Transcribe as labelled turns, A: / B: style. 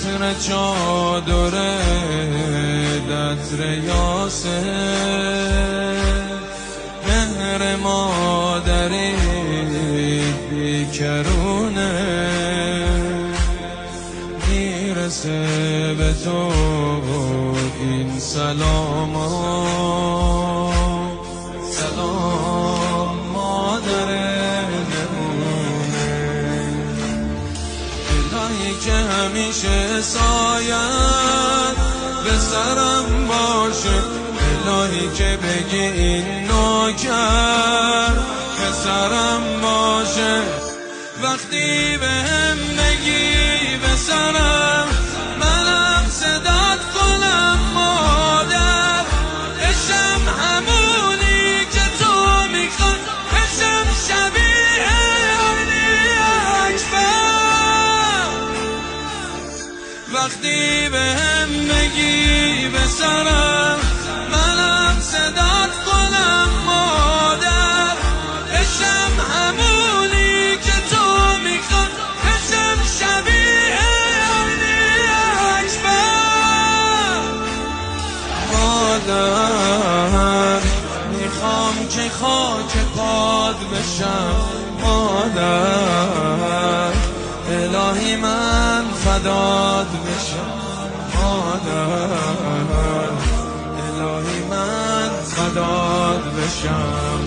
A: عطر چادر دتر یاسر، مهر مادری بیکرونه، میرسه به تو این سلام مادر نمونه. الهی که همیشه سایت به سرم باشه، الهی که بگی این نوکر به سرم باشه. وقتی بهم بگی به سرم، منم صدات کنم مادر، بشم همونی که تو میخواد، بشم شبیه علی اکبر. وقتی بهم بگی به سرم، منم صدات کنم مادر، بشم همونی که تو میخواد، بشم شبیه علی اکبر. مادر میخوام که خاک پاد بشم، مادر الهی من فدات بشم، مادر الهی من فدات بشم.